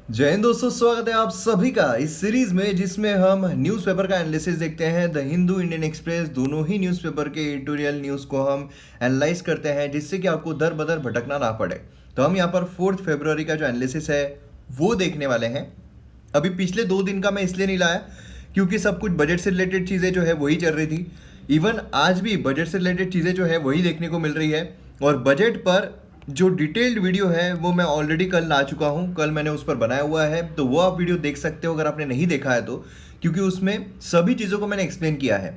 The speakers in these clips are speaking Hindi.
जय हिंद दोस्तों, स्वागत है आप सभी का इस सीरीज में जिसमें हम न्यूज़पेपर का एनालिसिस देखते हैं। द हिंदू, इंडियन एक्सप्रेस दोनों ही न्यूज़पेपर के एडिटोरियल न्यूज़ को हम एनालाइज करते हैं, जिससे कि आपको दर बदर भटकना ना पड़े। तो हम यहाँ पर 4 फरवरी का जो एनालिसिस है वो देखने वाले हैं। अभी पिछले 2 दिन का मैं इसलिए नहीं लाया क्योंकि सब कुछ बजट से रिलेटेड चीज़ें जो है वही चल रही थी। इवन आज भी बजट से रिलेटेड चीज़ें जो है वही देखने को मिल रही है। और बजट पर जो डिटेल्ड वीडियो है वो मैं ऑलरेडी कल ला चुका हूँ, कल मैंने उस पर बनाया हुआ है, तो वो आप वीडियो देख सकते हो अगर आपने नहीं देखा है तो। क्योंकि उसमें सभी चीज़ों को मैंने एक्सप्लेन किया है,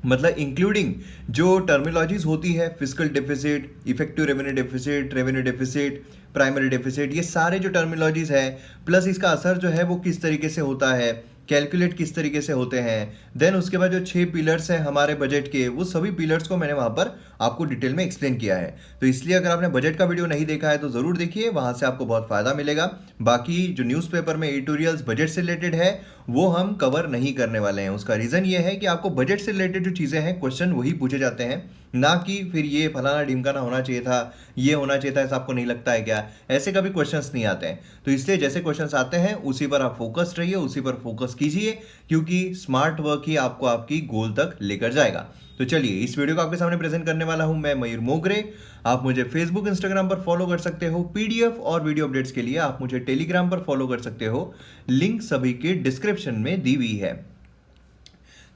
मतलब इंक्लूडिंग जो टर्मिनोलॉजीज होती है, physical deficit, effective revenue deficit, primary deficit, ये सारे जो टर्मिनोलॉजीज है, प्लस इसका असर जो है वो किस तरीके से होता है, कैलकुलेट किस तरीके से होते हैं। देन उसके बाद जो 6 पिलर्स हैं हमारे बजट के, वो सभी पिलर्स को मैंने वहाँ पर आपको डिटेल में एक्सप्लेन किया है। तो इसलिए अगर आपने बजट का वीडियो नहीं देखा है तो ज़रूर देखिए, वहाँ से आपको बहुत फ़ायदा मिलेगा। बाकी जो न्यूज़पेपर में एडिटोरियल्स बजट से रिलेटेड है वो हम कवर नहीं करने वाले हैं। उसका रीज़न ये है कि आपको बजट से रिलेटेड जो चीज़ें हैं, क्वेश्चन वही पूछे जाते हैं, ना कि फिर ये फलाना ढिमकाना होना चाहिए था, ये होना चाहिए था, ऐसा आपको नहीं लगता है क्या, ऐसे कभी क्वेश्चंस नहीं आते हैं। तो इसलिए जैसे क्वेश्चंस आते हैं उसी पर आप फोकस्ड रहिए, उसी पर फोकस कीजिए, क्योंकि स्मार्ट वर्क ही आपको आपकी गोल तक लेकर जाएगा। तो चलिए, इस वीडियो को आपके सामने प्रेजेंट करने वाला हूं मैं, मयूर मोगरे। आप मुझे फेसबुक, इंस्टाग्राम पर फॉलो कर सकते हो। पीडीएफ और वीडियो अपडेट्स के लिए आप मुझे टेलीग्राम पर फॉलो कर सकते हो, लिंक सभी के डिस्क्रिप्शन में दी हुई है।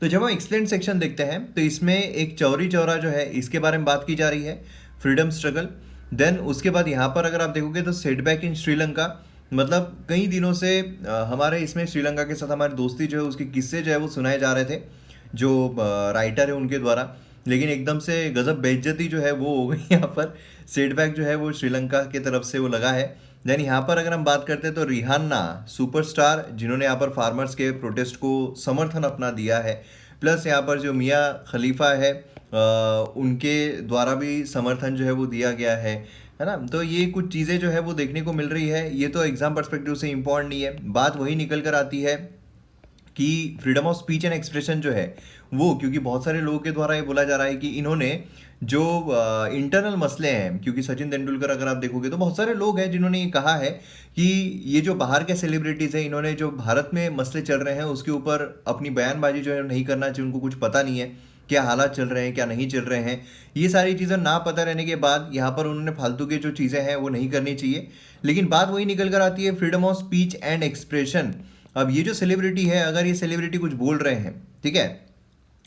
तो जब हम एक्सप्लेन सेक्शन देखते हैं तो इसमें एक चौरी चौरा जो है इसके बारे में बात की जा रही है, फ्रीडम स्ट्रगल। देन उसके बाद यहाँ पर अगर आप देखोगे तो सेटबैक इन श्रीलंका, मतलब कई दिनों से हमारे इसमें श्रीलंका के साथ हमारी दोस्ती जो है उसके किस्से जो है वो सुनाए जा रहे थे, जो राइटर है उनके द्वारा। लेकिन एकदम से गजब बेइज्जती जो है वो हो गई यहाँ पर। सेटबैक जो है वो श्रीलंका की तरफ से वो लगा है। देन यहाँ पर अगर हम बात करते हैं तो रिहान्ना सुपरस्टार, जिन्होंने यहाँ पर फार्मर्स के प्रोटेस्ट को समर्थन अपना दिया है, प्लस यहाँ पर जो मियाँ खलीफा है उनके द्वारा भी समर्थन जो है वो दिया गया है ना। तो ये कुछ चीज़ें जो है वो देखने को मिल रही है। ये तो एग्जाम पर्सपेक्टिव से इम्पोर्टेंट नहीं है, बात वही निकल कर आती है कि freedom of speech and expression जो है वो, क्योंकि बहुत सारे लोगों के द्वारा ये बोला जा रहा है कि इन्होंने जो इंटरनल मसले हैं, क्योंकि सचिन तेंदुलकर अगर आप देखोगे तो बहुत सारे लोग हैं जिन्होंने ये कहा है कि ये जो बाहर के सेलिब्रिटीज़ हैं, इन्होंने जो भारत में मसले चल रहे हैं उसके ऊपर अपनी बयानबाजी जो है नहीं करना चाहिए, उनको कुछ पता नहीं है क्या हालात चल रहे हैं, क्या नहीं चल रहे हैं। ये सारी चीज़ें ना पता रहने के बाद यहाँ पर उन्होंने फालतू की जो चीज़ें हैं वो नहीं करनी चाहिए। लेकिन बात वही निकल कर आती है, freedom of speech and expression. अब ये जो सेलिब्रिटी है, अगर ये सेलिब्रिटी कुछ बोल रहे हैं, ठीक है,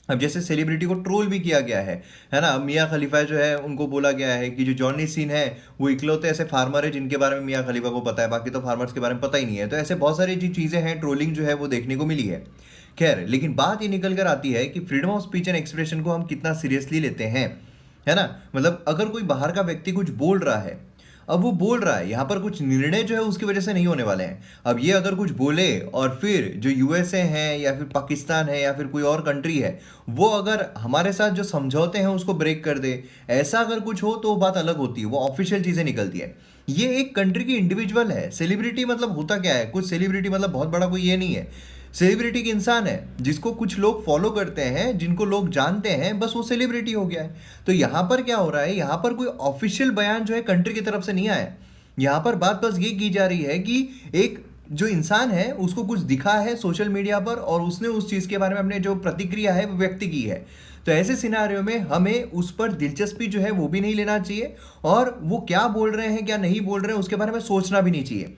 अब जैसे सेलिब्रिटी को ट्रोल भी किया गया है ना। मियाँ खलीफा जो है उनको बोला गया है कि जो जॉनी सीन है वो इकलौते ऐसे फार्मर है जिनके बारे में मियाँ खलीफा को पता है, बाकी तो फार्मर्स के बारे में पता ही नहीं है। तो ऐसे बहुत सारी चीज़ें हैं, ट्रोलिंग जो है वो देखने को मिली है। खैर, लेकिन बात ये निकल कर आती है कि freedom of speech and expression को हम कितना सीरियसली लेते हैं, है ना। मतलब अगर कोई बाहर का व्यक्ति कुछ बोल रहा है, अब वो बोल रहा है, यहाँ पर कुछ निर्णय जो है उसकी वजह से नहीं होने वाले हैं। अब ये अगर कुछ बोले और फिर जो यूएसए है या फिर पाकिस्तान है या फिर कोई और कंट्री है, वो अगर हमारे साथ जो समझौते हैं उसको ब्रेक कर दे, ऐसा अगर कुछ हो तो वो बात अलग होती है, वो ऑफिशियल चीज़ें निकलती है। ये एक कंट्री की इंडिविजुअल है। सेलिब्रिटी मतलब होता क्या है, कुछ सेलिब्रिटी मतलब बहुत बड़ा कोई ये नहीं है। सेलिब्रिटी एक इंसान है जिसको कुछ लोग फॉलो करते हैं, जिनको लोग जानते हैं, बस वो सेलिब्रिटी हो गया है। तो यहाँ पर क्या हो रहा है, यहाँ पर कोई ऑफिशियल बयान जो है कंट्री की तरफ से नहीं आया। यहाँ पर बात बस ये की जा रही है कि एक जो इंसान है उसको कुछ दिखा है सोशल मीडिया पर और उसने उस चीज़ के बारे में अपने जो प्रतिक्रिया है वो व्यक्त की है। तो ऐसे सिनारियों में हमें उस पर दिलचस्पी जो है वो भी नहीं लेना चाहिए, और वो क्या बोल रहे हैं क्या नहीं बोल रहे हैं उसके बारे में सोचना भी नहीं चाहिए।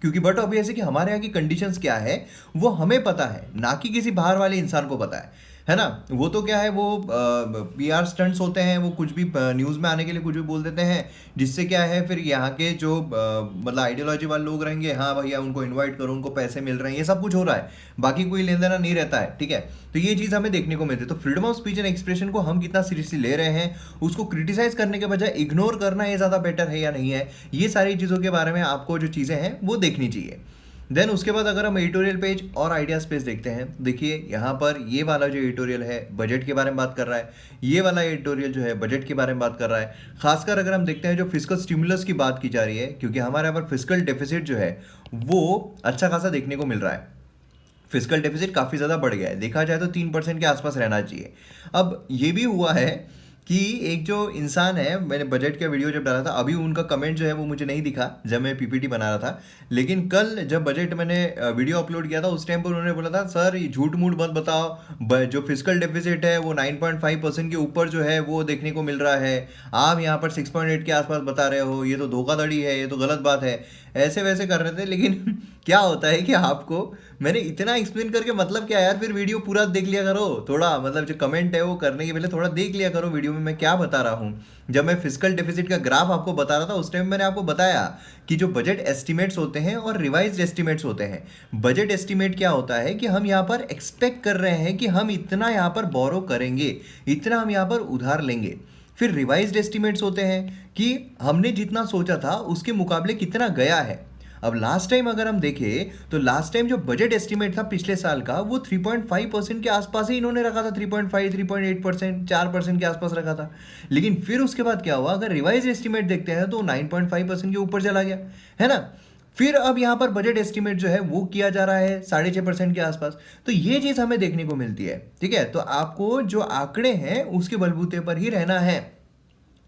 क्योंकि बट ऑब्वियस है कि हमारे यहाँ की कंडीशंस क्या है वो हमें पता है, ना कि किसी बाहर वाले इंसान को पता है ना। वो तो क्या है, वो पीआर स्टंट्स होते हैं, वो कुछ भी न्यूज़ में आने के लिए कुछ भी बोल देते हैं, जिससे क्या है फिर यहाँ के जो मतलब आइडियोलॉजी वाले लोग रहेंगे, हाँ भैया उनको इनवाइट करो, उनको पैसे मिल रहे हैं, ये सब कुछ हो रहा है, बाकी कोई लेन देना नहीं रहता है, ठीक है। तो ये चीज़ हमें देखने को मिलती है। तो freedom of speech and expression को हम कितना सीरियसली ले रहे हैं, उसको क्रिटिसाइज करने के बजाय इग्नोर करना ये ज़्यादा बेटर है या नहीं है, ये सारी चीज़ों के बारे में आपको जो चीज़ें हैं वो देखनी चाहिए। देन उसके बाद अगर हम एडिटोरियल पेज और आइडिया स्पेस देखते हैं, देखिए यहाँ पर ये वाला जो एडिटोरियल है बजट के बारे में बात कर रहा है, ये वाला एडिटोरियल जो है बजट के बारे में बात कर रहा है। खासकर अगर हम देखते हैं जो फिस्कल स्टिमुलस की बात की जा रही है, क्योंकि हमारे यहाँ पर फिस्कल डेफिसिट जो है वो अच्छा खासा देखने को मिल रहा है। फिजिकल डेफिसिट काफ़ी ज़्यादा बढ़ गया है, देखा जाए तो 3% के आसपास रहना चाहिए। अब ये भी हुआ है कि एक जो इंसान है, मैंने बजट का वीडियो जब डाला था, अभी उनका कमेंट जो है वो मुझे नहीं दिखा जब मैं पीपीटी बना रहा था, लेकिन कल जब बजट मैंने वीडियो अपलोड किया था उस टाइम पर उन्होंने बोला था सर ये झूठ मूठ मत बताओ, जो फिजिकल डेफिसिट है वो 9.5% के ऊपर जो है वो देखने को मिल रहा है, आप यहाँ पर 6.8 के आसपास बता रहे हो, ये तो धोखाधड़ी है, ये तो गलत बात है, ऐसे वैसे कर रहे थे। लेकिन क्या होता है कि आपको मैंने इतना एक्सप्लेन करके मतलब क्या यार, फिर वीडियो पूरा देख लिया करो, थोड़ा मतलब जो कमेंट है वो करने के पहले थोड़ा देख लिया करो वीडियो में मैं क्या बता रहा हूँ। जब मैं फिजिकल डेफिसिट का ग्राफ आपको बता रहा था उस टाइम मैंने आपको बताया कि जो बजट एस्टिमेट्स होते हैं और रिवाइज्ड एस्टिमेट्स होते हैं। बजट एस्टिमेट क्या होता है कि हम यहाँ पर एक्सपेक्ट कर रहे हैं कि हम इतना यहाँ पर बोरो करेंगे, इतना हम यहाँ पर उधार लेंगे। फिर रिवाइज्ड एस्टिमेट्स होते हैं कि हमने जितना सोचा था उसके मुकाबले कितना गया है। अब लास्ट टाइम अगर हम देखें तो लास्ट टाइम जो बजट एस्टिमेट था पिछले साल का वो 3.5% के आसपास ही इन्होंने रखा था, 3.5 3.8%, 4% के आसपास रखा था। लेकिन फिर उसके बाद क्या हुआ, अगर रिवाइज एस्टिमेट देखते हैं तो 9.5% के ऊपर चला गया, है ना। फिर अब यहाँ पर बजट एस्टिमेट जो है वो किया जा रहा है 6.5% के आसपास। तो ये चीज़ हमें देखने को मिलती है, ठीक है। तो आपको जो आंकड़े हैं उसके बलबूते पर ही रहना है।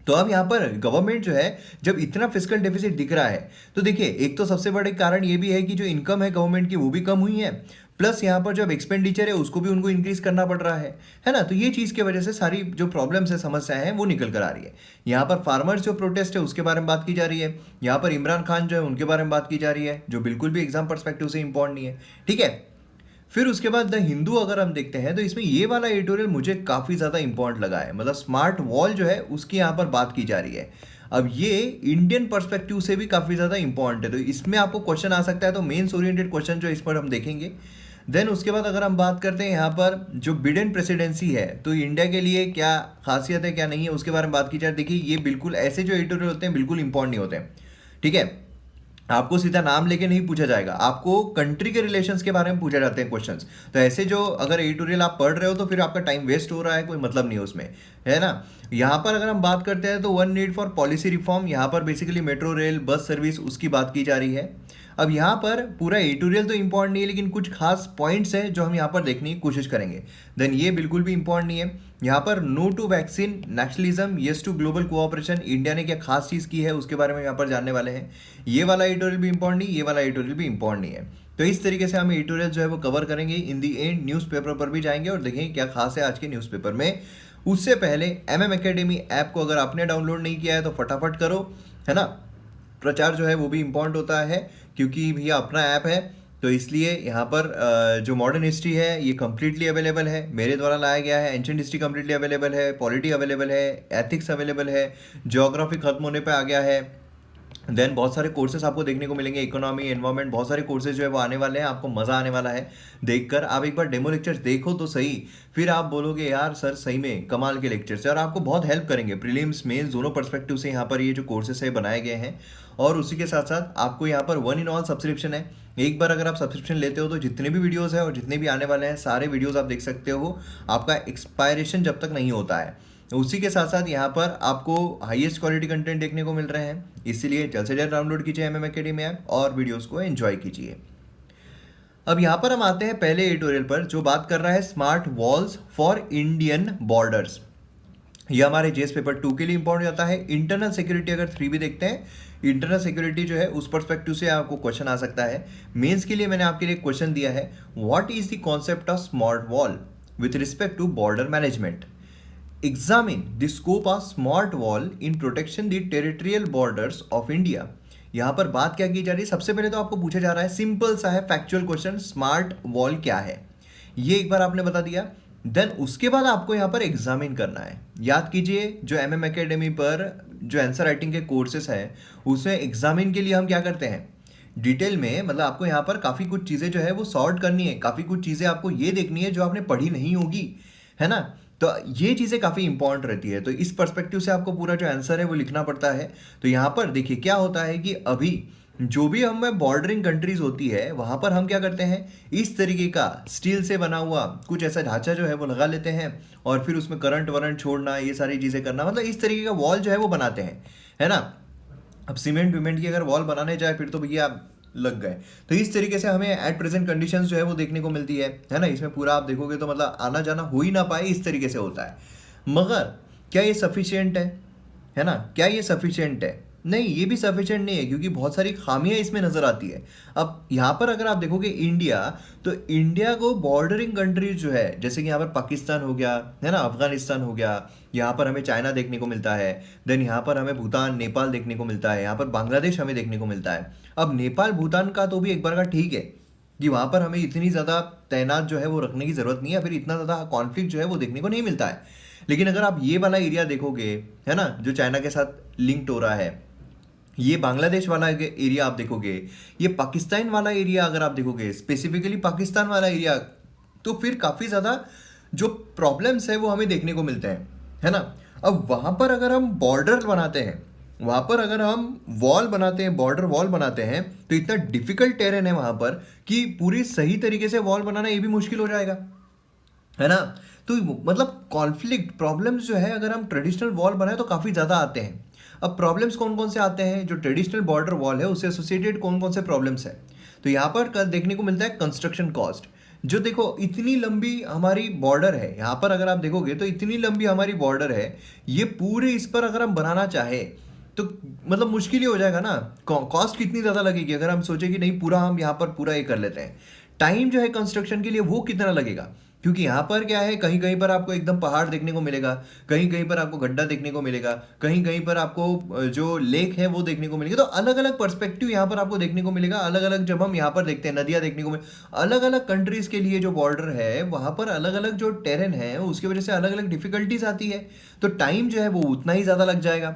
तो अब यहाँ पर गवर्नमेंट जो है जब इतना फिजिकल डेफिसिट दिख रहा है तो देखिए, एक तो सबसे बड़े कारण ये भी है कि जो इनकम है गवर्नमेंट की वो भी कम हुई है, प्लस यहाँ पर जब एक्सपेंडिचर है उसको भी उनको इंक्रीज करना पड़ रहा है ना। तो ये चीज़ की वजह से सारी जो प्रॉब्लम्स है, समस्याएं हैं वो निकल कर आ रही है। यहाँ पर फार्मर्स जो प्रोटेस्ट है उसके बारे में बात की जा रही है, यहाँ पर इमरान खान जो है उनके बारे में बात की जा रही है, जो बिल्कुल भी एग्जाम परस्पेक्टिव से इंपॉर्टेंट नहीं है, ठीक है। फिर उसके बाद द हिंदू अगर हम देखते हैं तो इसमें ये वाला एडिटोरियल मुझे काफ़ी ज़्यादा इंपॉर्टेंट लगा है, मतलब स्मार्ट वॉल जो है उसकी यहाँ पर बात की जा रही है। अब ये इंडियन पर्सपेक्टिव से भी काफ़ी ज़्यादा इंपॉर्टेंट है, तो इसमें आपको क्वेश्चन आ सकता है, तो मेंस ओरिएंटेड क्वेश्चन जो इस पर हम देखेंगे। देन उसके बाद अगर हम बात करते हैं यहाँ पर जो बिडेन प्रेसिडेंसी है तो इंडिया के लिए क्या खासियत है क्या नहीं है उसके बारे में बात की जाए। देखिए ये बिल्कुल ऐसे जो एडिटोरियल होते हैं बिल्कुल इंपॉर्टेंट नहीं होते हैं, ठीक है। आपको सीधा नाम लेके नहीं पूछा जाएगा, आपको कंट्री के रिलेशंस के बारे में पूछे जाते हैं क्वेश्चंस। तो ऐसे जो अगर एडिटोरियल आप पढ़ रहे हो तो फिर आपका टाइम वेस्ट हो रहा है, कोई मतलब नहीं है उसमें, है ना। यहाँ पर अगर हम बात करते हैं तो one need for policy reform, यहाँ पर basically metro rail bus service उसकी बात की जा रही है। अब यहाँ पर पूरा एडिटोरियल तो इंपॉर्टेंट नहीं है, लेकिन कुछ खास पॉइंट्स हैं जो हम यहाँ पर देखने की कोशिश करेंगे। देन ये बिल्कुल भी इंपॉर्टेंट नहीं है। यहाँ पर no to vaccine, nationalism, yes to global cooperation, India ने क्या खास चीज़ की है उसके बारे में यहाँ पर जानने वाले हैं। ये वाला एडिटोरियल भी इंपॉर्टेंट नहीं, ये वाला एडिटोरियल भी इंपॉर्टेंट नहीं है। तो इस तरीके से हम एडिटोरियल जो है वो कवर करेंगे। इन दी एंड न्यूज़पेपर पर भी जाएंगे और देखेंगे क्या खास है आज के न्यूज़पेपर में। उससे पहले MM Academy ऐप को अगर आपने डाउनलोड नहीं किया है तो फटाफट करो, है ना। प्रचार जो है वो भी इम्पोर्टेंट होता है क्योंकि भैया अपना ऐप है, तो इसलिए यहाँ पर जो मॉडर्न हिस्ट्री है ये कम्प्लीटली अवेलेबल है, मेरे द्वारा लाया गया है। एंशिएंट हिस्ट्री कम्प्लीटली अवेलेबल है, पॉलिटी अवेलेबल है, एथिक्स अवेलेबल है, ज्योग्राफी खत्म होने पे आ गया है। देन बहुत सारे कोर्सेज आपको देखने को मिलेंगे, इकोनॉमी, एनवायरनमेंट, बहुत सारे कोर्सेज जो है वो आने वाले हैं, आपको मज़ा आने वाला है देखकर। आप एक बार डेमो लेक्चर्स देखो तो सही, फिर आप बोलोगे यार सर सही में कमाल के लेक्चर्स है, और आपको बहुत हेल्प करेंगे प्रीलिम्स मेंस दोनों पर्सपेक्टिव से यहाँ पर ये जो कोर्सेज है बनाए गए हैं। और उसी के साथ साथ आपको यहाँ पर वन इन ऑल सब्सक्रिप्शन है, एक बार अगर आप सब्सक्रिप्शन लेते हो तो जितने भी वीडियोज़ हैं और जितने भी आने वाले हैं सारे वीडियोज़ आप देख सकते हो, आपका एक्सपायरेशन जब तक नहीं होता है। उसी के साथ साथ यहाँ पर आपको हाईएस्ट क्वालिटी कंटेंट देखने को मिल रहे हैं, इसलिए जल्द से जल्द डाउनलोड कीजिए MM Academy ऐप और वीडियोस को एंजॉय कीजिए। अब यहाँ पर हम आते हैं पहले एडिटोरियल पर जो बात कर रहा है smart walls for Indian borders. ये हमारे जेएस पेपर 2 के लिए इंपॉर्टेंट जाता है। इंटरनल सिक्योरिटी अगर 3 भी देखते हैं, इंटरनल सिक्योरिटी जो है उस पर्सपेक्टिव से आपको क्वेश्चन आ सकता है। मेंस के लिए मैंने आपके लिए क्वेश्चन दिया है, what is the concept of smart wall with respect to border management. Examine the scope of smart wall in protection the territorial borders of India। यहाँ पर बात क्या की जा रही है, सबसे पहले तो आपको पूछा जा रहा है सिंपल सा है फैक्चुअल क्वेश्चन, स्मार्ट वॉल क्या है, ये एक बार आपने बता दिया। देन उसके बाद आपको यहाँ पर एग्जामिन करना है। याद कीजिए जो MM Academy पर जो आंसर राइटिंग के कोर्सेस हैं उसमें एग्जामिन के लिए हम क्या करते हैं डिटेल में, मतलब आपको यहाँ पर काफ़ी कुछ चीज़ें जो है वो सॉर्ट करनी है, काफ़ी कुछ चीज़ें आपको ये देखनी है जो आपने पढ़ी नहीं होगी, है ना। तो ये चीज़ें काफ़ी इंपॉर्टेंट रहती है, तो इस पर्सपेक्टिव से आपको पूरा जो आंसर है वो लिखना पड़ता है। तो यहाँ पर देखिए क्या होता है कि अभी जो भी हमें बॉर्डरिंग कंट्रीज होती है वहाँ पर हम क्या करते हैं, इस तरीके का स्टील से बना हुआ कुछ ऐसा ढांचा जो है वो लगा लेते हैं और फिर उसमें करंट वरंट छोड़ना, ये सारी चीज़ें करना, मतलब इस तरीके का वॉल जो है वो बनाते हैं, है ना। अब सीमेंट वीमेंट की अगर वॉल बनाने जाए फिर तो भैया लग गए। तो इस तरीके से हमें एट प्रेजेंट कंडीशंस जो है वो देखने को मिलती है ना। इसमें पूरा आप देखोगे तो मतलब आना जाना हो ही ना पाए, इस तरीके से होता है। मगर क्या ये सफिशिएंट है ना? क्या ये सफिशिएंट है? नहीं, ये भी सफिशिएंट नहीं है, क्योंकि बहुत सारी खामियां इसमें नजर आती है। अब यहाँ पर अगर आप देखोगे इंडिया, तो इंडिया को बॉर्डरिंग कंट्रीज जो है, जैसे कि यहाँ पर पाकिस्तान हो गया, है ना, अफगानिस्तान हो गया, यहाँ पर हमें चाइना देखने को मिलता है, देन यहाँ पर हमें भूटान नेपाल देखने को मिलता है, यहाँ पर बांग्लादेश हमें देखने को मिलता है। अब नेपाल भूटान का तो भी एक बार का ठीक है कि वहाँ पर हमें इतनी ज़्यादा तैनात जो है वो रखने की ज़रूरत नहीं है, फिर इतना ज़्यादा कॉन्फ्लिक्ट जो है वो देखने को नहीं मिलता है। लेकिन अगर आप ये वाला एरिया देखोगे, है ना, जो चाइना के साथ लिंक्ड हो रहा है, ये बांग्लादेश वाला एरिया आप देखोगे, ये पाकिस्तान वाला एरिया अगर आप देखोगे, स्पेसिफिकली पाकिस्तान वाला एरिया, तो फिर काफ़ी ज़्यादा जो प्रॉब्लम्स है वो हमें देखने को मिलते हैं, है ना। अब वहाँ पर अगर हम बॉर्डर बनाते हैं, वहाँ पर अगर हम वॉल बनाते हैं, बॉर्डर वॉल बनाते हैं, तो इतना डिफिकल्ट टेरेन है वहाँ पर कि पूरी सही तरीके से वॉल बनाना ये भी मुश्किल हो जाएगा, है ना। तो मतलब कॉन्फ्लिक्ट प्रॉब्लम्स जो है, अगर हम ट्रेडिशनल वॉल बनाए तो काफ़ी ज़्यादा आते हैं। अब प्रॉब्लम्स कौन कौन से आते हैं, जो ट्रेडिशनल बॉर्डर वॉल है उससे एसोसिएटेड कौन कौन से प्रॉब्लम्स है, तो यहाँ पर देखने को मिलता है कंस्ट्रक्शन कॉस्ट। जो देखो इतनी लंबी हमारी बॉर्डर है, यहाँ पर अगर आप देखोगे तो इतनी लंबी हमारी बॉर्डर है, ये पूरे इस पर अगर हम बनाना चाहे तो मतलब मुश्किल ही हो जाएगा ना। कॉस्ट कितनी ज़्यादा लगेगी अगर हम सोचे कि नहीं पूरा हम यहाँ पर पूरा ये कर लेते हैं। टाइम जो है कंस्ट्रक्शन के लिए वो कितना लगेगा, क्योंकि यहाँ पर क्या है, कहीं कहीं पर आपको एकदम पहाड़ देखने को मिलेगा, कहीं कहीं पर आपको गड्ढा देखने को मिलेगा, कहीं कहीं पर आपको जो लेक है वो देखने को मिलेगा। तो अलग अलग पर्सपेक्टिव यहाँ पर आपको देखने को मिलेगा। अलग अलग जब हम यहाँ पर देखते हैं नदियाँ देखने को मिले, अलग अलग कंट्रीज के लिए जो बॉर्डर है वहाँ पर अलग अलग जो टेरेन है उसकी वजह से अलग अलग डिफिकल्टीज आती है, तो टाइम जो है वो उतना ही ज़्यादा लग जाएगा।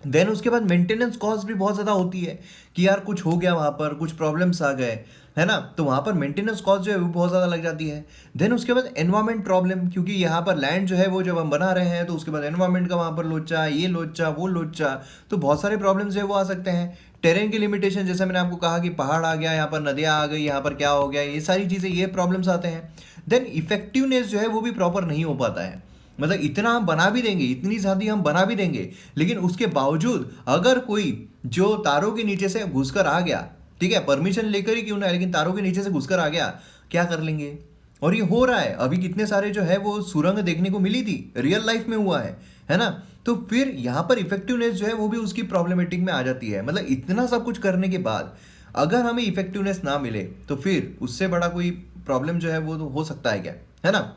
देन उसके बाद मेंटेनेंस कॉस्ट भी बहुत ज़्यादा होती है कि यार कुछ हो गया, वहाँ पर कुछ प्रॉब्लम्स आ गए, है ना, तो वहाँ पर मेंटेनेंस कॉस्ट जो है वो बहुत ज़्यादा लग जाती है। देन उसके बाद एनवायरमेंट प्रॉब्लम, क्योंकि यहाँ पर लैंड जो है वो जब हम बना रहे हैं तो उसके बाद एनवायरमेंट का वहाँ पर लोचा, ये लोचा वो लोचा, तो बहुत सारे प्रॉब्लम्स जो है वो आ सकते हैं। टेरेन की लिमिटेशन, जैसे मैंने आपको कहा कि पहाड़ आ गया, यहाँ पर नदियाँ आ गई, यहाँ पर क्या हो गया, ये सारी चीज़ें, ये प्रॉब्लम्स आते हैं। देन इफेक्टिवनेस जो है वो भी प्रॉपर नहीं हो पाता है। मतलब इतना हम बना भी देंगे, इतनी ज़्यादा हम बना भी देंगे, लेकिन उसके बावजूद अगर कोई जो तारों के नीचे से घुसकर आ गया, ठीक है, परमिशन लेकर ही क्यों ना, लेकिन तारों के नीचे से घुसकर आ गया, क्या कर लेंगे। और ये हो रहा है अभी, कितने सारे जो है वो सुरंग देखने को मिली थी, रियल लाइफ में हुआ है ना। तो फिर यहाँ पर इफेक्टिवनेस जो है वो भी उसकी प्रॉब्लमेटिक में आ जाती है। मतलब इतना सब कुछ करने के बाद अगर हमें इफेक्टिवनेस ना मिले तो फिर उससे बड़ा कोई प्रॉब्लम जो है वो तो हो सकता है क्या, है ना।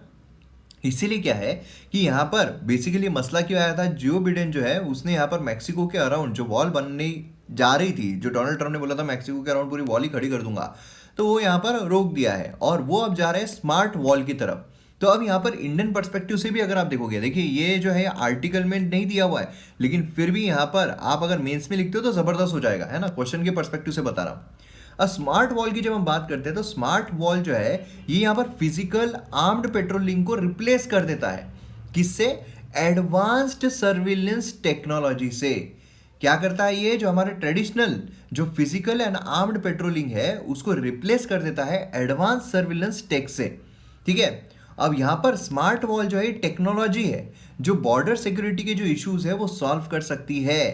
इसीलिए क्या है कि यहाँ पर बेसिकली मसला क्यों आया था, जो बिडेन जो है उसने यहाँ पर मैक्सिको के अराउंड जो वॉल बनने जा रही थी, जो डोनाल्ड ट्रम्प ने बोला था मैक्सिको के अराउंड पूरी वॉल ही खड़ी कर दूंगा, तो वो यहाँ पर रोक दिया है और वो अब जा रहे हैं स्मार्ट वॉल की तरफ। तो अब यहाँ पर इंडियन पर्सपेक्टिव से भी अगर आप देखोगे, देखिए ये जो है आर्टिकल में नहीं दिया हुआ है, लेकिन फिर भी यहाँ पर आप अगर मेंस में लिखते हो तो ज़बरदस्त हो जाएगा, है ना, क्वेश्चन के पर्सपेक्टिव से बता रहा हूँ। स्मार्ट वॉल की जब हम बात करते हैं तो स्मार्ट वॉल जो है ये यहाँ पर फिजिकल आर्म्ड पेट्रोलिंग को रिप्लेस कर देता है। किससे? एडवांस्ड सर्विलेंस टेक्नोलॉजी से। क्या करता है ये, जो हमारे ट्रेडिशनल जो फिजिकल एंड आर्म्ड पेट्रोलिंग है उसको रिप्लेस कर देता है एडवांस सर्विलेंस टेक से, ठीक है। अब यहाँ पर स्मार्ट वॉल जो है टेक्नोलॉजी है जो बॉर्डर सिक्योरिटी के जो इश्यूज है वो सॉल्व कर सकती है,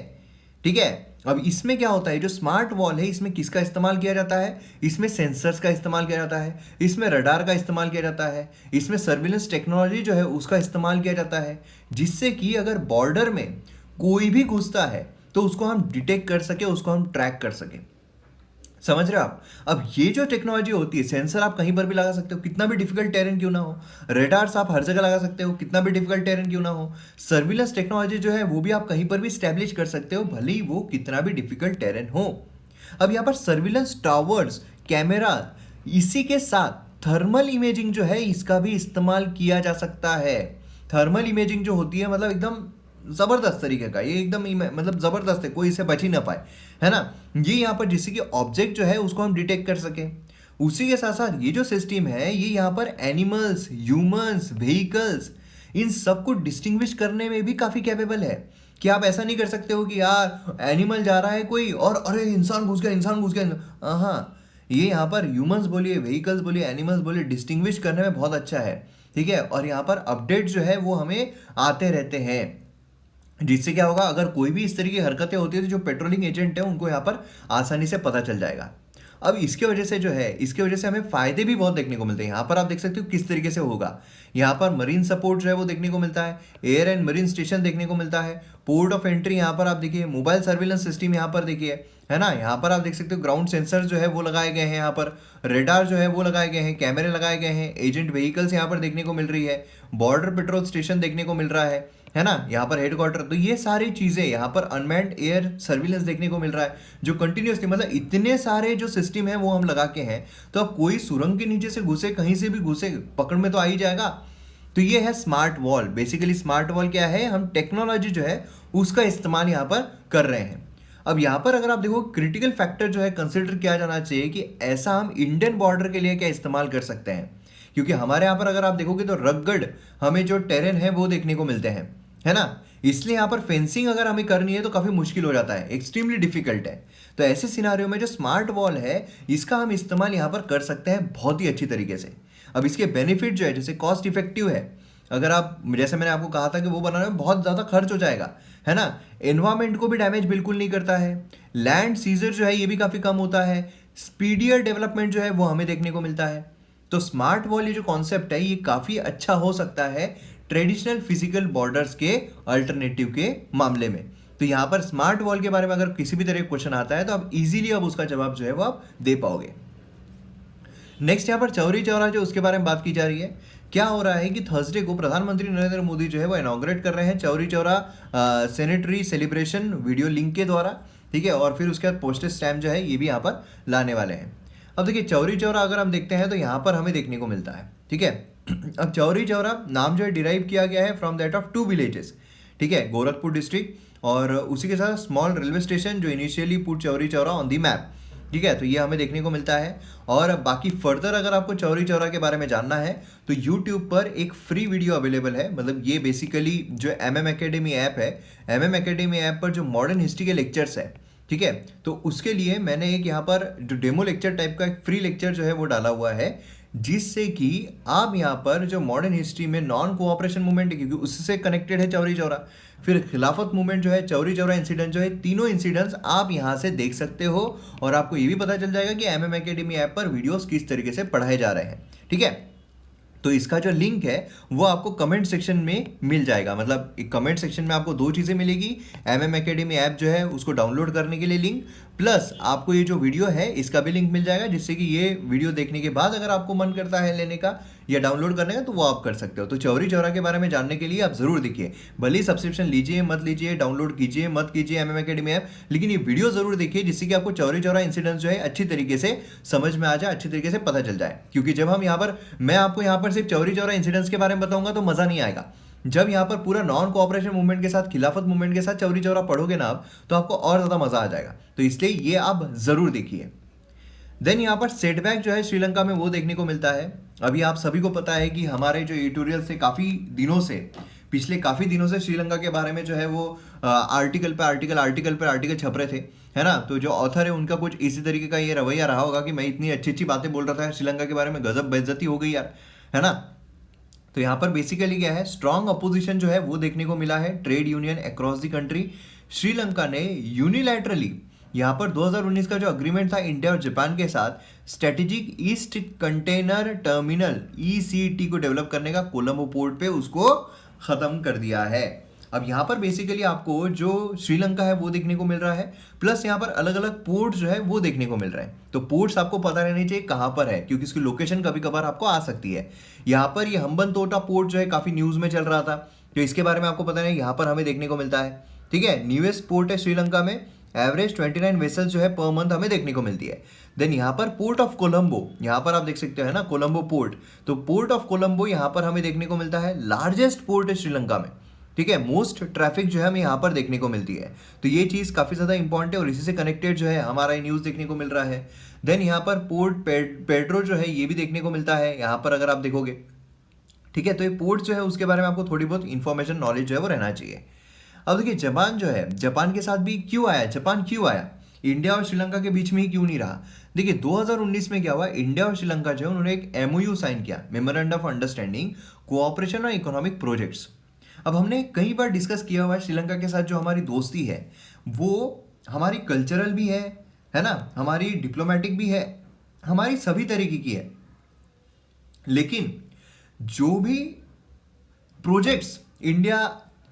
ठीक है। अब इसमें क्या होता है, जो स्मार्ट वॉल है इसमें किसका इस्तेमाल किया जाता है, इसमें सेंसर्स का इस्तेमाल किया जाता है, इसमें रडार का इस्तेमाल किया जाता है, इसमें सर्विलेंस टेक्नोलॉजी जो है उसका इस्तेमाल किया जाता है, जिससे कि अगर बॉर्डर में कोई भी घुसता है तो उसको हम डिटेक्ट कर सके, उसको हम ट्रैक कर सके। समझ रहे हो आप। अब ये जो टेक्नोलॉजी होती है, सेंसर आप कहीं पर भी लगा सकते हो, कितना भी डिफिकल्ट टेरेन क्यों ना हो, रेडार्स आप हर जगह लगा सकते हो, कितना भी डिफिकल्ट टेरेन क्यों ना हो, सर्विलेंस टेक्नोलॉजी जो है वो भी आप कहीं पर भी स्टैब्लिश कर सकते हो, भले ही वो कितना भी डिफिकल्ट टेरेन हो। अब यहाँ पर सर्विलेंस टावर्स, कैमरा, इसी के साथ थर्मल इमेजिंग जो है इसका भी इस्तेमाल किया जा सकता है। थर्मल इमेजिंग जो होती है मतलब एकदम जबरदस्त तरीके का, ये एकदम मतलब जबरदस्त है, कोई इसे बच ही ना पाए, है ना। ये यहाँ पर जिससे कि ऑब्जेक्ट जो है उसको हम डिटेक्ट कर सके। उसी के साथ साथ ये जो सिस्टम है ये यहाँ पर एनिमल्स, ह्यूमंस, व्हीकल्स, इन सबको डिस्टिंग्विश करने में भी काफ़ी कैपेबल है। कि आप ऐसा नहीं कर सकते हो कि यार एनिमल जा रहा है कोई और अरे इंसान घुस गया, इंसान घुस गया। हाँ, ये यहाँ पर ह्यूमंस बोलिए, व्हीकल्स बोलिए, एनिमल्स बोलिए, डिस्टिंग्विश करने में बहुत अच्छा है, ठीक है। और यहाँ पर अपडेट जो है वो हमें आते रहते हैं, जिससे क्या होगा, अगर कोई भी इस तरह की हरकतें होती है तो जो पेट्रोलिंग एजेंट है उनको यहाँ पर आसानी से पता चल जाएगा। अब इसके वजह से जो है, इसके वजह से हमें फायदे भी बहुत देखने को मिलते हैं। यहाँ पर आप देख सकते हो किस तरीके से होगा। यहाँ पर मरीन सपोर्ट जो है वो देखने को मिलता है, एयर एंड मरीन स्टेशन देखने को मिलता है, पोर्ट ऑफ एंट्री यहाँ पर आप देखिए, मोबाइल सर्विलेंस सिस्टम यहाँ पर देखिए, है ना। यहाँ पर आप देख सकते हो ग्राउंड सेंसर जो है वो लगाए गए हैं, यहाँ पर रेडार जो है वो लगाए गए हैं, कैमरे लगाए गए हैं, एजेंट व्हीकल्स यहाँ पर देखने को मिल रही है, बॉर्डर पेट्रोल स्टेशन देखने को मिल रहा है ना। यहाँ पर हेडक्वार्टर, तो ये सारी चीजें यहाँ पर अनमैन्ड एयर सर्विलेंस देखने को मिल रहा है जो कंटिन्यूसली, मतलब इतने सारे जो सिस्टम है वो हम लगा के हैं। तो अब कोई सुरंग के नीचे से घुसे, कहीं से भी घुसे, पकड़ में तो आ ही जाएगा। तो ये है smart wall. Basically smart wall क्या है, हम टेक्नोलॉजी जो है उसका इस्तेमाल यहाँ पर कर रहे हैं। अब यहाँ पर अगर आप देखो क्रिटिकल फैक्टर जो है कंसिडर किया जाना चाहिए कि ऐसा हम इंडियन बॉर्डर के लिए क्या इस्तेमाल कर सकते हैं, क्योंकि हमारे यहाँ पर अगर आप देखोगे तो रगड़ हमें जो टेरेन है वो देखने को मिलते हैं, है ना। इसलिए यहाँ पर फेंसिंग अगर हमें करनी है तो काफ़ी मुश्किल हो जाता है, एक्सट्रीमली डिफिकल्ट है। तो ऐसे सिनारियों में जो स्मार्ट वॉल है इसका हम इस्तेमाल यहाँ पर कर सकते हैं बहुत ही अच्छी तरीके से। अब इसके बेनिफिट जो है, जैसे कॉस्ट इफेक्टिव है, अगर आप, जैसे मैंने आपको कहा था कि वो बनाने में बहुत ज़्यादा खर्च हो जाएगा, है ना। एनवायरमेंट को भी डैमेज बिल्कुल नहीं करता है, लैंड सीजर जो है ये भी काफ़ी कम होता है, स्पीडियर डेवलपमेंट जो है वो हमें देखने को मिलता है। तो स्मार्ट वॉल ये जो कॉन्सेप्ट है ये काफ़ी अच्छा हो सकता है ट्रेडिशनल फिजिकल बॉर्डर्स के अल्टरनेटिव के मामले में। तो यहाँ पर स्मार्ट वॉल के बारे में अगर किसी भी तरह का क्वेश्चन आता है तो आप इजीली अब उसका जवाब जो है वो आप दे पाओगे। नेक्स्ट यहाँ पर चौरी चौरा जो उसके बारे में बात की जा रही है। क्या हो रहा है कि थर्सडे को प्रधानमंत्री नरेंद्र मोदी जो है वो इनॉग्रेट कर रहे हैं Chauri Chaura sanitary celebration video link के द्वारा, ठीक है। और फिर उसके बाद पोस्टर स्टैम्प जो है ये भी यहाँ पर लाने वाले हैं। अब देखिए चौरी चौरा अगर हम देखते हैं तो यहाँ पर हमें देखने को मिलता है, ठीक है। अब चौरी चौरा नाम जो है डिराइव किया गया है फ्रॉम दैट ऑफ 2 विलेजेस, ठीक है, गोरखपुर डिस्ट्रिक्ट और उसी के साथ स्मॉल रेलवे स्टेशन जो initially put Chauri Chaura on the map, ठीक है। तो ये हमें देखने को मिलता है। और बाकी फर्दर अगर आपको चौरी चौरा के बारे में जानना है तो यूट्यूब पर एक फ्री वीडियो अवेलेबल है। मतलब ये बेसिकली जो MM एकेडमी ऐप है, MM एकेडमी ऐप पर जो मॉडर्न हिस्ट्री के लेक्चर्स है, ठीक है, तो उसके लिए मैंने एक यहाँ पर जो डेमो लेक्चर टाइप का एक फ्री लेक्चर जो है वो डाला हुआ है, जिससे कि आप यहाँ पर जो मॉडर्न हिस्ट्री में नॉन कोऑपरेशन मूवमेंट, क्योंकि उससे कनेक्टेड है चौरी चौरा, फिर खिलाफत मूवमेंट जो है, चौरी चौरा इंसिडेंट जो है, तीनों इंसिडेंट्स आप यहाँ से देख सकते हो। और आपको ये भी पता चल जाएगा कि MM एकेडमी ऐप पर वीडियोस किस तरीके से पढ़ाए जा रहे हैं, ठीक है। तो इसका जो लिंक है वो आपको कमेंट सेक्शन में मिल जाएगा। मतलब एक कमेंट सेक्शन में आपको 2 चीज़ें मिलेगी, MM एकेडमी ऐप जो है उसको डाउनलोड करने के लिए लिंक, प्लस आपको ये जो वीडियो है इसका भी लिंक मिल जाएगा, जिससे कि ये वीडियो देखने के बाद अगर आपको मन करता है लेने का या डाउनलोड करने का तो वो आप कर सकते हो। तो चौरी चौरा के बारे में जानने के लिए आप ज़रूर देखिए, भले ही सब्सक्रिप्शन लीजिए मत लीजिए, डाउनलोड कीजिए मत कीजिए MM एकेडमी ऐप, लेकिन ये वीडियो ज़रूर देखिए, जिससे कि आपको चौरी चौरा इंसिडेंट जो है अच्छी तरीके से समझ में आ जाए, अच्छी तरीके से पता चल जाए। क्योंकि जब हम यहाँ पर, मैं आपको यहाँ पर सिर्फ चौरी चौरा इंसिडेंट्स के बारे में बताऊंगा तो मज़ा नहीं आएगा। जब यहाँ पर पूरा नॉन कोऑपरेशन मूवमेंट के साथ, खिलाफत मूवमेंट के साथ चौरी चौरा पढ़ोगे ना आप, तो आपको और ज़्यादा मज़ा आ जाएगा। तो इसलिए ये आप ज़रूर देखिए। देन यहाँ पर सेटबैक जो है श्रीलंका में वो देखने को मिलता है। अभी आप सभी को पता है कि हमारे जो एडिटोरियल से पिछले काफ़ी दिनों से श्रीलंका के बारे में जो है वो आर्टिकल पे आर्टिकल छप रहे थे, है ना। तो जो ऑथर है उनका कुछ इसी तरीके का ये रवैया रहा होगा कि मैं इतनी अच्छी बातें बोल रहा था श्रीलंका के बारे में, गजब बेइज्जती हो गई यार, है ना। तो यहाँ पर बेसिकली क्या है, स्ट्रॉन्ग अपोजिशन जो है वो देखने को मिला है trade union across the country. Sri Lanka ने यूनिलैटरली यहाँ पर 2019 का जो अग्रीमेंट था इंडिया और जापान के साथ strategic east container terminal ECT को डेवलप करने का कोलंबो पोर्ट पे उसको ख़त्म कर दिया है। अब यहाँ पर बेसिकली आपको जो श्रीलंका है वो देखने को मिल रहा है, प्लस यहाँ पर अलग अलग पोर्ट्स जो है वो देखने को मिल रहे हैं। तो पोर्ट्स आपको पता रहनी चाहिए कहाँ पर है, क्योंकि इसकी लोकेशन कभी कभार आपको आ सकती है। यहाँ पर ये हम्बनतोटा पोर्ट जो है काफ़ी न्यूज़ में चल रहा था, तो इसके बारे में आपको पता नहीं, यहाँ पर हमें देखने को मिलता है, ठीक है। न्यूएस्ट पोर्ट है श्रीलंका में, एवरेज 29 वेसल्स जो है पर मंथ हमें देखने को मिलती है। देन यहाँ पर पोर्ट ऑफ कोलंबो, यहाँ पर आप देख सकते हो है ना, कोलंबो पोर्ट। तो पोर्ट ऑफ कोलंबो यहाँ पर हमें देखने को मिलता है, लार्जेस्ट पोर्ट है श्रीलंका में, ठीक है। मोस्ट ट्रैफिक जो है हमें यहाँ पर देखने को मिलती है। तो ये चीज़ काफ़ी ज़्यादा इंपॉर्टेंट है और इसी से कनेक्टेड जो है हमारा न्यूज़ देखने को मिल रहा है। देन यहाँ पर पोर्ट पेड्रो जो है ये भी देखने को मिलता है यहाँ पर अगर आप देखोगे, ठीक है। तो ये पोर्ट जो है उसके बारे में आपको थोड़ी बहुत इन्फॉर्मेशन नॉलेज जो है वो रहना चाहिए। अब देखिए जापान जो है, जापान के साथ भी क्यों आया, जापान क्यों आया, इंडिया और श्रीलंका के बीच में ही क्यों नहीं रहा। देखिए 2019 में क्या हुआ, इंडिया और श्रीलंका जो है उन्होंने एक MOU साइन किया, मेमोरेंडम ऑफ अंडरस्टैंडिंग कोऑपरेशन और इकोनॉमिक प्रोजेक्ट्स। अब हमने कई बार डिस्कस किया हुआ है श्रीलंका के साथ जो हमारी दोस्ती है वो हमारी कल्चरल भी है, है ना, हमारी डिप्लोमेटिक भी है, हमारी सभी तरीके की है। लेकिन जो भी प्रोजेक्ट्स इंडिया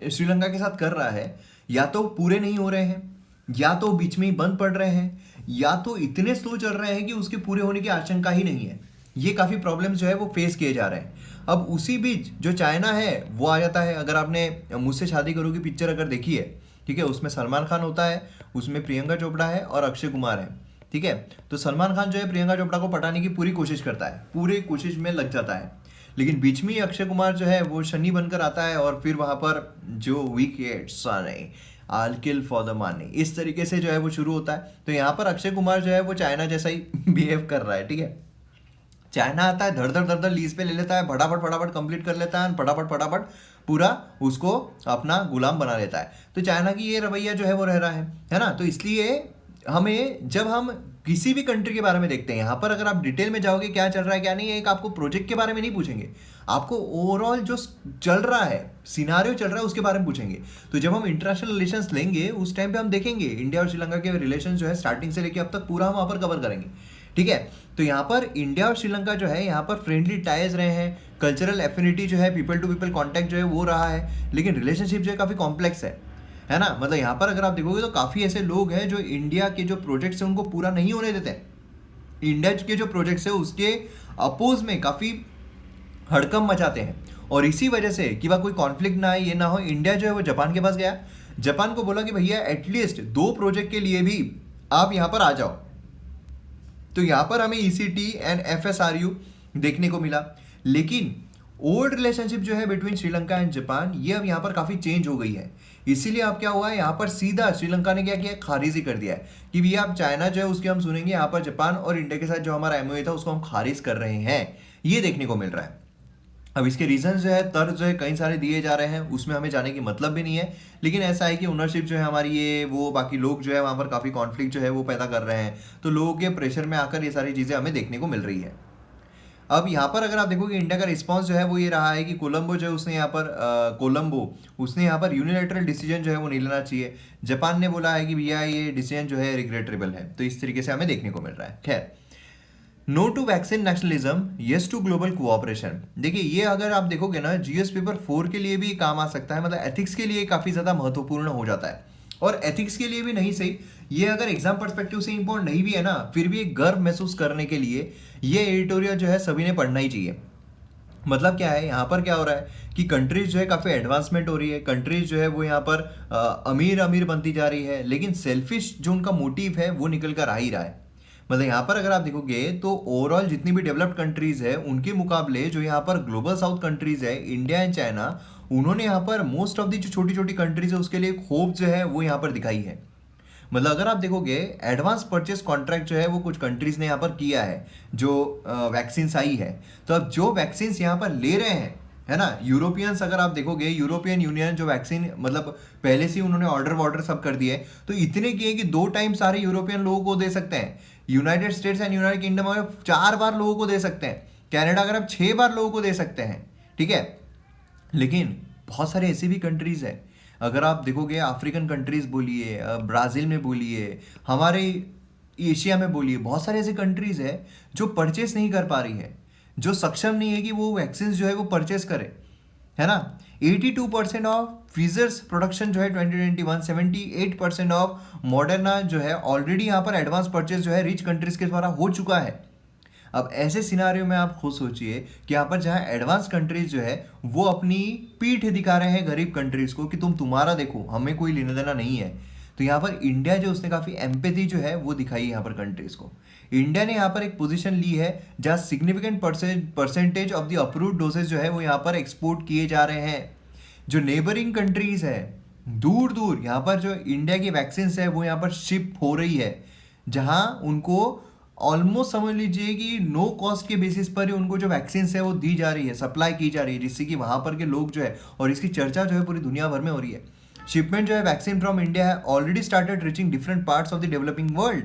श्रीलंका के साथ कर रहा है, या तो पूरे नहीं हो रहे हैं, या तो बीच में ही बंद पड़ रहे हैं, या तो इतने स्लो चल रहे हैं कि उसके पूरे होने की आशंका ही नहीं है। ये काफ़ी प्रॉब्लम्स जो है वो फेस किए जा रहे हैं। अब उसी बीच जो चाइना है वो आ जाता है। अगर आपने मुझसे शादी करोगी पिक्चर अगर देखी है, ठीक है, उसमें सलमान खान होता है, उसमें प्रियंका चोपड़ा है और अक्षय कुमार है, ठीक है। तो सलमान खान जो है प्रियंका चोपड़ा को पटाने की पूरी कोशिश करता है, पूरी कोशिश में लग जाता है, लेकिन बीच में ही अक्षय कुमार जो है वो शनि बनकर आता है और फिर वहां पर जो विकेट्स आने, आल किल फॉर द मनी, इस तरीके से जो है वो शुरू होता है। तो यहाँ पर अक्षय कुमार जो है वो चाइना जैसा ही बिहेव कर रहा है, ठीक है। चाइना आता है, धड़ धड़ धड़ धड़ लीज पे ले लेता है, फटाफट फटाफट कंप्लीट कर लेता है, फटाफट फटाफट पूरा उसको अपना गुलाम बना लेता है। तो चाइना की ये रवैया जो है वो रह रहा है ना। तो इसलिए हमें, जब हम किसी भी कंट्री के बारे में देखते हैं, यहाँ पर अगर आप डिटेल में जाओगे क्या चल रहा है क्या नहीं है, एक आपको प्रोजेक्ट के बारे में नहीं पूछेंगे, आपको ओवरऑल जो चल रहा है, सिनारियो चल रहा है, उसके बारे में पूछेंगे। तो जब हम इंटरनेशनल रिलेशंस लेंगे उस टाइम पे हम देखेंगे इंडिया और श्रीलंका के रिलेशन जो है स्टार्टिंग से लेकर अब तक पूरा हम वहाँ पर कवर करेंगे, ठीक है। तो यहाँ पर इंडिया और श्रीलंका जो है यहाँ पर फ्रेंडली टाइज रहे हैं, कल्चरल एफिनिटी जो है, पीपल टू पीपल कॉन्टैक्ट जो है वो रहा है, लेकिन रिलेशनशिप जो है काफ़ी कॉम्प्लेक्स है ना। मतलब यहाँ पर अगर आप देखोगे तो काफ़ी ऐसे लोग हैं जो इंडिया के जो प्रोजेक्ट्स हैं उनको पूरा नहीं होने देते हैं। इंडिया के जो प्रोजेक्ट्स है उसके अपोज में काफ़ी हड़कंप मचाते हैं, और इसी वजह से कि वह कोई कॉन्फ्लिक्ट ना आए, ये ना हो, इंडिया जो है वो जापान के पास गया, जापान को बोला कि भैया एटलीस्ट 2 प्रोजेक्ट के लिए भी आप यहाँ पर आ जाओ। तो यहाँ पर हमें ECT एंड FSRU देखने को मिला। लेकिन ओल्ड रिलेशनशिप जो है बिटवीन श्रीलंका एंड जापान, ये अब यहाँ पर काफ़ी चेंज हो गई है। इसीलिए अब क्या हुआ है, यहाँ पर सीधा श्रीलंका ने क्या किया, खारिज ही कर दिया है कि भैया आप चाइना जो है उसके हम सुनेंगे, यहाँ पर जापान और इंडिया के साथ जो हमारा MOU था उसको हम खारिज कर रहे हैं, ये देखने को मिल रहा है। अब इसके रीजन जो है, तर्क जो है कई सारे दिए जा रहे हैं, उसमें हमें जाने की मतलब भी नहीं है। लेकिन ऐसा है कि ओनरशिप जो है हमारी ये वो, बाकी लोग जो है वहाँ पर काफ़ी कॉन्फ्लिक्ट जो है वो पैदा कर रहे हैं, तो लोगों के प्रेशर में आकर ये सारी चीज़ें हमें देखने को मिल रही है। अब यहाँ पर अगर आप देखोगे इंडिया का रिस्पांस जो है वो ये रहा है कि कोलंबो जो है उसने यहाँ पर उसने यहाँ पर यूनिलैटरल डिसीजन जो है वो नहीं लेना चाहिए। जापान ने बोला है कि भैया ये डिसीजन जो है रिग्रेटेबल है। तो इस तरीके से हमें देखने को मिल रहा है। खैर, no to vaccine nationalism, yes to global cooperation. देखिए ये अगर आप देखोगे ना, GS पेपर 4 के लिए भी काम आ सकता है, मतलब एथिक्स के लिए काफ़ी ज़्यादा महत्वपूर्ण हो जाता है। और एथिक्स के लिए भी नहीं सही, ये अगर एग्जाम पर्सपेक्टिव से इंपॉर्टेंट नहीं भी है ना, फिर भी एक गर्व महसूस करने के लिए ये एडिटोरियल जो है सभी ने पढ़ना ही चाहिए। मतलब क्या है, यहाँ पर क्या हो रहा है कि कंट्रीज जो है काफ़ी एडवांसमेंट हो रही है, कंट्रीज जो है वो यहाँ पर अमीर अमीर बनती जा रही है, लेकिन सेल्फिश जो उनका मोटिव है वो निकल कर आ ही रहा है। मतलब यहाँ पर अगर आप देखोगे तो ओवरऑल जितनी भी डेवलप्ड कंट्रीज है उनके मुकाबले जो यहाँ पर ग्लोबल साउथ कंट्रीज है, इंडिया एंड चाइना, उन्होंने यहाँ पर मोस्ट ऑफ दी जो छोटी छोटी कंट्रीज है उसके लिए एक होप जो है वो यहाँ पर दिखाई है। मतलब अगर आप देखोगे एडवांस परचेस कॉन्ट्रैक्ट जो है वो कुछ कंट्रीज ने यहाँ पर किया है, जो वैक्सीन्स आई है। तो अब जो वैक्सीन्स यहाँ पर ले रहे हैं, है ना, यूरोपियंस, अगर आप देखोगे यूरोपियन यूनियन जो वैक्सीन मतलब पहले से ही उन्होंने ऑर्डर सब कर दिए, तो इतने किए कि 2 टाइम सारे यूरोपियन लोगों को दे सकते हैं। United states and United kingdom अगर 4 बार लोगों को दे सकते हैं, कनाडा अगर आप 6 बार लोगों को दे सकते हैं, ठीक है। लेकिन बहुत सारे ऐसी भी कंट्रीज है, अगर आप देखोगे अफ्रीकन कंट्रीज बोलिए, ब्राज़ील में बोलिए, हमारे एशिया में बोलिए, बहुत सारे ऐसे कंट्रीज है जो परचेस नहीं कर पा रही है, जो सक्षम नहीं है कि वो वैक्सीन जो है वो परचेस करे, है ना। 82% ऑफ फिजर्स प्रोडक्शन जो है 2021, 78% ऑफ मॉडर्ना जो है ऑलरेडी यहाँ पर एडवांस परचेस जो है रिच कंट्रीज के द्वारा हो चुका है। अब ऐसे सिनारियो में आप खुद सोचिए कि यहाँ पर जहाँ एडवांस कंट्रीज जो है वो अपनी पीठ दिखा रहे हैं गरीब कंट्रीज को कि तुम्हारा देखो, हमें कोई लेना देना नहीं है। तो यहाँ पर इंडिया जो उसने काफ़ी एम्पैथी जो है वो दिखाई है यहाँ पर कंट्रीज को। इंडिया ने यहाँ पर एक पोजीशन ली है जहाँ significant percentage of the approved dosage जो है वो यहाँ पर एक्सपोर्ट किए जा रहे हैं। जो नेबरिंग कंट्रीज है दूर दूर, यहाँ पर जो इंडिया की वैक्सीन है वो यहाँ पर शिप हो रही है, जहाँ उनको ऑलमोस्ट समझ लीजिए कि नो कॉस्ट के बेसिस पर ही उनको जो वैक्सीन है वो दी जा रही है, सप्लाई की जा रही है, जिससे कि वहाँ पर के लोग जो है, और इसकी चर्चा जो है पूरी दुनिया भर में हो रही है। शिपमेंट जो है वैक्सीन फ्रॉम इंडिया है already started reaching different parts of the developing world.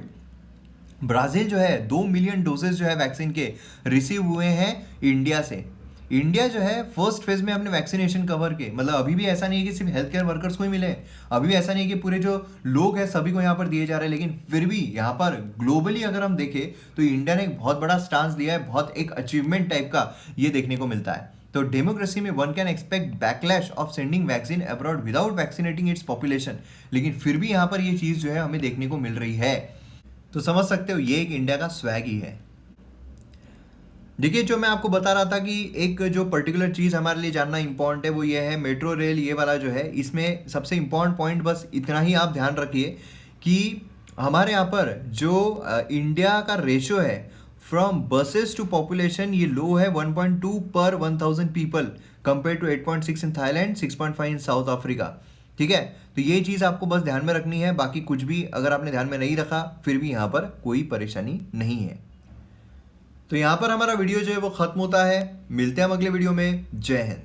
Brazil जो है 2 मिलियन डोजेज जो है वैक्सीन के रिसीव हुए हैं इंडिया से। इंडिया जो है फर्स्ट फेज में हमने वैक्सीनेशन कवर किए, मतलब अभी भी ऐसा नहीं है कि सिर्फ हेल्थ केयर वर्कर्स को ही मिले, अभी भी ऐसा नहीं है कि पूरे जो लोग हैं सभी को यहाँ पर दिए जा रहे हैं, लेकिन फिर भी यहाँ पर ग्लोबली अगर हम देखें तो इंडिया ने एक बहुत बड़ा स्टांस लिया है, बहुत एक अचीवमेंट टाइप का ये देखने को मिलता है। तो डेमोक्रेसी में one can expect backlash of sending vaccine abroad without vaccinating its population, लेकिन फिर भी यहाँ पर ये चीज़ जो है हमें देखने को मिल रही है। तो समझ सकते हो ये एक इंडिया का स्वैग ही है। देखिए, जो मैं आपको बता रहा था कि एक जो पर्टिकुलर चीज़ हमारे लिए जानना इंपॉर्टेंट है वो ये है मेट्रो रेल, ये वाला जो है इसमें सबसे इम्पॉर्टेंट पॉइंट बस इतना ही आप ध्यान रखिए कि हमारे यहाँ पर जो इंडिया का रेशो है फ्रॉम बसेस टू पॉपुलेशन ये लो है 1.2 पर 1000 people compare to 8.6 in Thailand, 6.5 in South Africa. ठीक है, तो ये चीज़ आपको बस ध्यान में रखनी है, बाकी कुछ भी अगर आपने ध्यान में नहीं रखा फिर भी यहाँ पर कोई परेशानी नहीं है। तो यहाँ पर हमारा वीडियो जो है वो खत्म होता है, मिलते हैं हम अगले वीडियो में। जय हिंद।